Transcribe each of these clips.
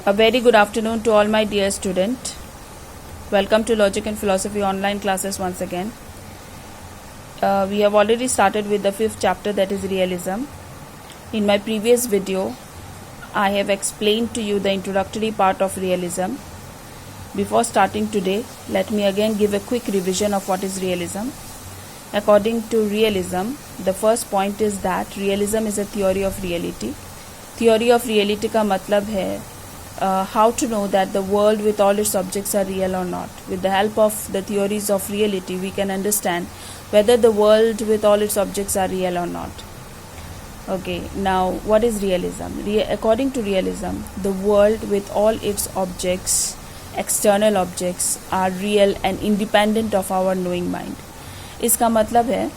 A very good afternoon to all my dear student. Welcome to Logic and Philosophy online classes once again. We have already started with the 5th chapter, that is realism. In my previous video, I have explained to you the introductory part of realism. Before starting today, let me again give a quick revision of what is realism. According to realism, the first point is that realism is a theory of reality. Theory of reality का मतलब है how to know that the world with all its objects are real or not. With the help of the theories of reality, we can understand whether the world with all its objects are real or not. Okay, now what is realism? According to realism, the world with all its objects, external objects, are real and independent of our knowing mind. इसका मतलब है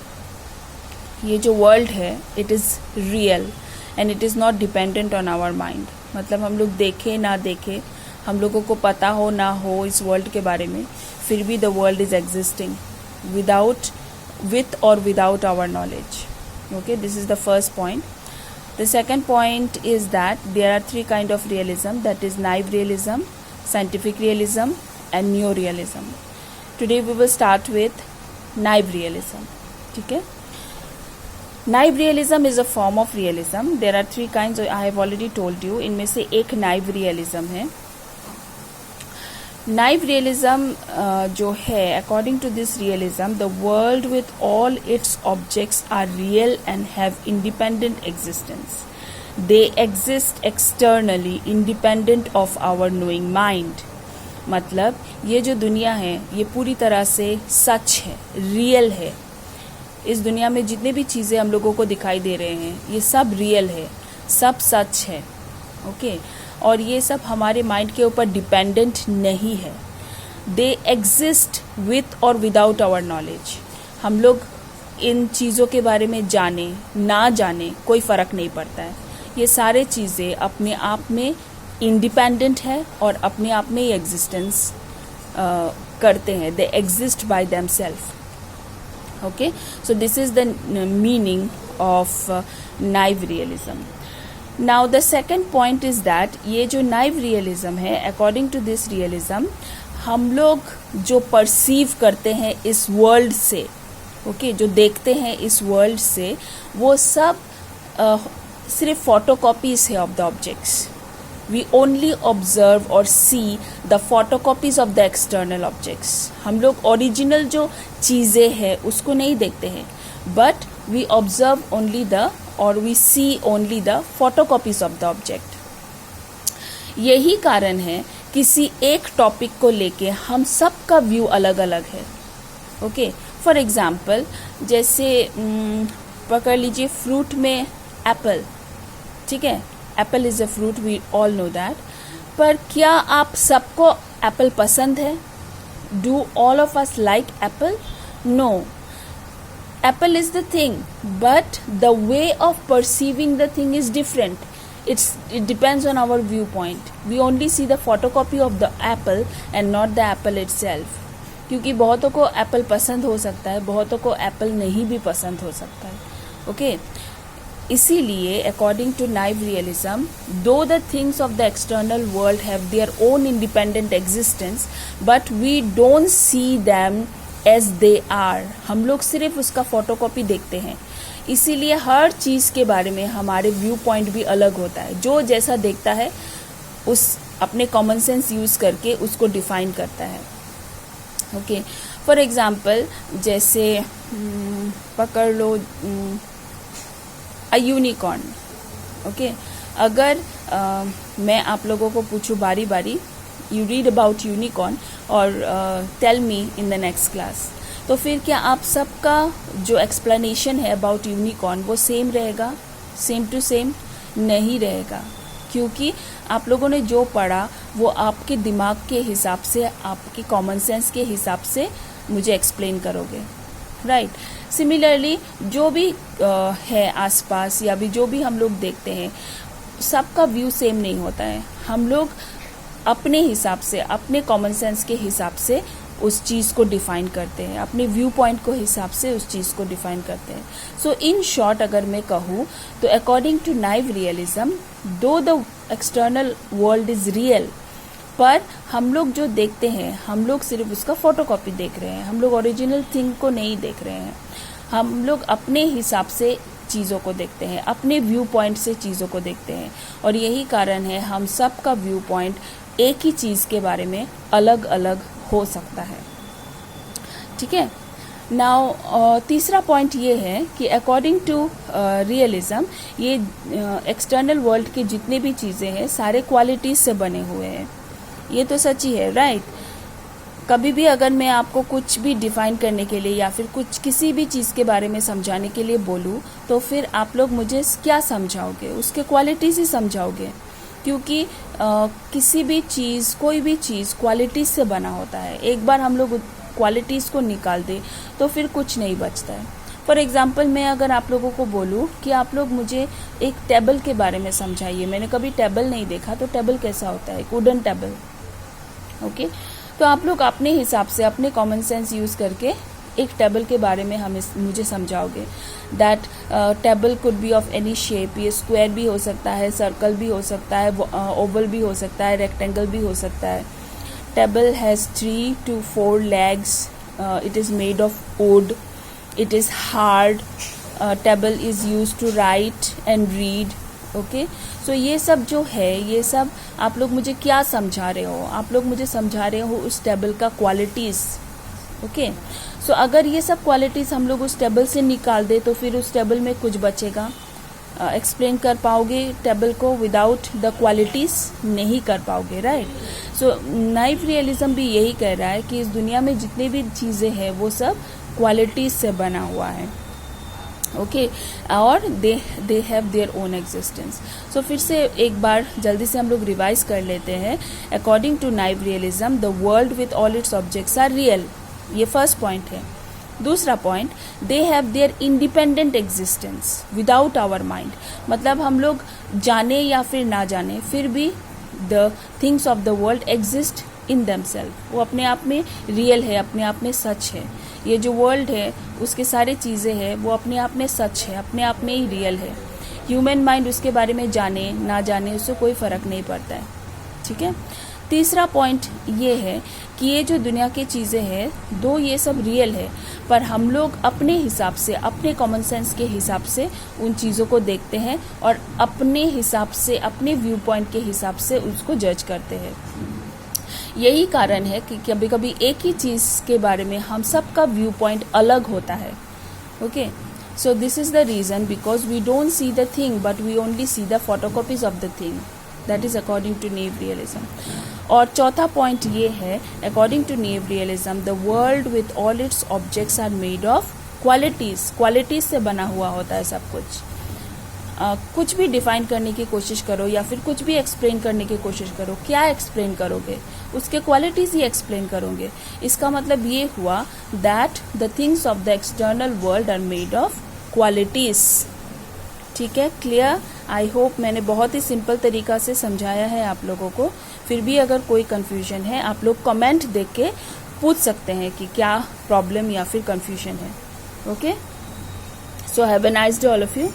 ये जो world है it is real and it is not dependent on our mind. मतलब हम लोग देखें ना देखें, हम लोगों को पता हो ना हो इस वर्ल्ड के बारे में, फिर भी the world is existing with or without our knowledge. Okay, this is the first point. The second point is that there are 3 kinds of realism, that is naive realism, scientific realism and neorealism. Today we will start with naive realism. ठीक है. Naive realism is a form of realism. There are 3 kinds, I have already told you. इनमें से एक naive realism है. Naive realism जो है, according to this realism, the world with all its objects are real and have independent existence. They exist externally independent of our knowing mind. मतलब ये जो दुनिया है ये पूरी तरह से सच है, रियल है. इस दुनिया में जितने भी चीज़ें हम लोगों को दिखाई दे रहे हैं ये सब रियल है, सब सच है. ओके, और ये सब हमारे माइंड के ऊपर डिपेंडेंट नहीं है. दे एग्जिस्ट विथ और विदाउट आवर नॉलेज. हम लोग इन चीज़ों के बारे में जाने ना जाने कोई फ़र्क नहीं पड़ता है. ये सारे चीज़ें अपने आप में इंडिपेंडेंट है और अपने आप में ही एग्जिस्टेंस करते हैं. They exist by themselves. Okay, so this is the meaning of naive realism. Now the second point is that ये जो naive realism है, according to this realism, हम लोग जो perceive करते हैं इस world से, okay, जो देखते हैं इस world से, वो सब सिर्फ photocopies है of the objects. We only observe or see the photocopies of the external objects. हम लोग ओरिजिनल जो चीज़ें हैं उसको नहीं देखते हैं, but we observe only the or we see only the photocopies of the object. यही कारण है किसी एक टॉपिक को लेके हम सब का व्यू अलग अलग है. ओके, फॉर एग्जाम्पल जैसे पकड़ लीजिए फ्रूट में एप्पल. ठीक है, apple is a fruit, we all know that. पर क्या आप सबको एप्पल पसंद है? Do all of us like apple? No. Apple is the thing, but the way of perceiving the thing is different. It depends on our view point. We only see the photocopy of the apple and not the apple itself. क्योंकि बहुतों को Apple पसंद हो सकता है, बहुतों को Apple नहीं भी पसंद हो सकता है. ओके, इसीलिए according to naive realism, though the things of the external world have their own independent existence, but we don't see them as they are. हम लोग सिर्फ उसका फोटोकॉपी देखते हैं. इसीलिए हर चीज़ के बारे में हमारे व्यू पॉइंट भी अलग होता है. जो जैसा देखता है उस अपने कॉमन सेंस यूज़ करके उसको डिफाइन करता है. ओके, फॉर एग्जाम्पल जैसे पकड़ लो यूनिकॉर्न. ओके, अगर मैं आप लोगों को पूछूं बारी बारी, यू रीड अबाउट यूनिकॉर्न और tell me in the next class, तो फिर क्या आप सबका जो एक्सप्लेनेशन है अबाउट यूनिकॉर्न वो सेम रहेगा? सेम टू सेम नहीं रहेगा, क्योंकि आप लोगों ने जो पढ़ा वो आपके दिमाग के हिसाब से, आपके कॉमन सेंस के हिसाब से मुझे एक्सप्लेन करोगे. राइट. सिमिलरली जो भी है आसपास या भी जो भी हम लोग देखते हैं, सबका व्यू सेम नहीं होता है. हम लोग अपने हिसाब से, अपने कॉमन सेंस के हिसाब से उस चीज़ को डिफाइन करते हैं, अपने व्यू पॉइंट को हिसाब से उस चीज़ को डिफाइन करते हैं. सो इन शॉर्ट अगर मैं कहूँ तो according to naive realism, though the external world is real, पर हम लोग जो देखते हैं हम लोग सिर्फ उसका फोटोकॉपी देख रहे हैं, हम लोग ओरिजिनल थिंग को नहीं देख रहे हैं. हम लोग अपने हिसाब से चीज़ों को देखते हैं, अपने व्यू पॉइंट से चीज़ों को देखते हैं, और यही कारण है हम सब का व्यू पॉइंट एक ही चीज़ के बारे में अलग अलग हो सकता है. ठीक है. नाउ तीसरा पॉइंट ये है कि अकॉर्डिंग टू रियलिज्म, ये एक्सटर्नल वर्ल्ड के जितने भी चीज़ें हैं सारे क्वालिटीज से बने हुए हैं. ये तो सच ही है, राइट. कभी भी अगर मैं आपको कुछ भी डिफाइन करने के लिए या फिर कुछ किसी भी चीज़ के बारे में समझाने के लिए बोलूँ तो फिर आप लोग मुझे क्या समझाओगे, उसके क्वालिटीज़ ही समझाओगे, क्योंकि किसी भी चीज़, कोई भी चीज़ क्वालिटीज़ से बना होता है. एक बार हम लोग क्वालिटीज़ को निकाल दें तो फिर कुछ नहीं बचता है. फॉर एग्जाम्पल, मैं अगर आप लोगों को बोलूँ कि आप लोग मुझे एक टेबल के बारे में समझाइए, मैंने कभी टेबल नहीं देखा, तो टेबल कैसा होता है, एक वुडन टेबल. ओके. तो आप लोग अपने हिसाब से, अपने कॉमन सेंस यूज़ करके एक टेबल के बारे में मुझे समझाओगे. That table could be of any shape. ये स्क्वायर भी हो सकता है, सर्कल भी हो सकता है, ओवल भी हो सकता है, रेक्टेंगल भी हो सकता है. Table has 3 to 4 legs. It is made of wood. It is hard. Table is used to write and read. Okay. So ये सब जो है, ये सब आप लोग मुझे क्या समझा रहे हो, आप लोग मुझे समझा रहे हो उस टेबल का क्वालिटीज़. ओके. सो अगर ये सब क्वालिटीज़ हम लोग उस टेबल से निकाल दे तो फिर उस टेबल में कुछ बचेगा. एक्सप्लेन कर पाओगे टेबल को विदाउट द क्वालिटीज़? नहीं कर पाओगे, राइट. सो नाइव रियलिज्म भी यही कह रहा है कि इस दुनिया में जितने भी चीज़ें हैं वो सब क्वालिटीज़ से बना हुआ है. ओके. और they have their own existence. So फिर से एक बार जल्दी से हम लोग रिवाइज कर लेते हैं. According to naive realism, the world with all its objects are real. ये फर्स्ट पॉइंट है. दूसरा point, they have their independent existence without our mind. मतलब हम लोग जाने या फिर ना जाने, फिर भी the things of the world exist in themselves. वो अपने आप में रियल है, अपने आप में सच है. ये जो वर्ल्ड है उसके सारे चीज़ें हैं वो अपने आप में सच है, अपने आप में ही रियल है. ह्यूमन माइंड उसके बारे में जाने ना जाने उससे कोई फ़र्क नहीं पड़ता है. ठीक है. तीसरा पॉइंट ये है कि ये जो दुनिया की चीज़ें हैं, दो ये सब रियल है, पर हम लोग अपने हिसाब से, अपने कॉमन सेंस के हिसाब से उन चीज़ों को देखते हैं और अपने हिसाब से, अपने व्यू पॉइंट के हिसाब से उसको जज करते हैं. यही कारण है कि कभी कभी एक ही चीज़ के बारे में हम सब का व्यू पॉइंट अलग होता है. Okay. So this is the reason, because we don't see the thing but we only see the photocopies of the thing. That is according to naive realism. और चौथा पॉइंट ये है, according to naive realism, the world with all its objects are made of qualities. Qualities से बना हुआ होता है सब कुछ. कुछ भी डिफाइन करने की कोशिश करो या फिर कुछ भी एक्सप्लेन करने की कोशिश करो, क्या एक्सप्लेन करोगे? उसके क्वालिटीज़ ही एक्सप्लेन करोगे. इसका मतलब ये हुआ that the things of the external world are made of qualities. ठीक है, क्लियर? आई होप मैंने बहुत ही सिंपल तरीका से समझाया है आप लोगों को. फिर भी अगर कोई कन्फ्यूजन है आप लोग कमेंट देख के पूछ सकते हैं कि क्या प्रॉब्लम या फिर कन्फ्यूजन है. Okay. So have a nice day all of you.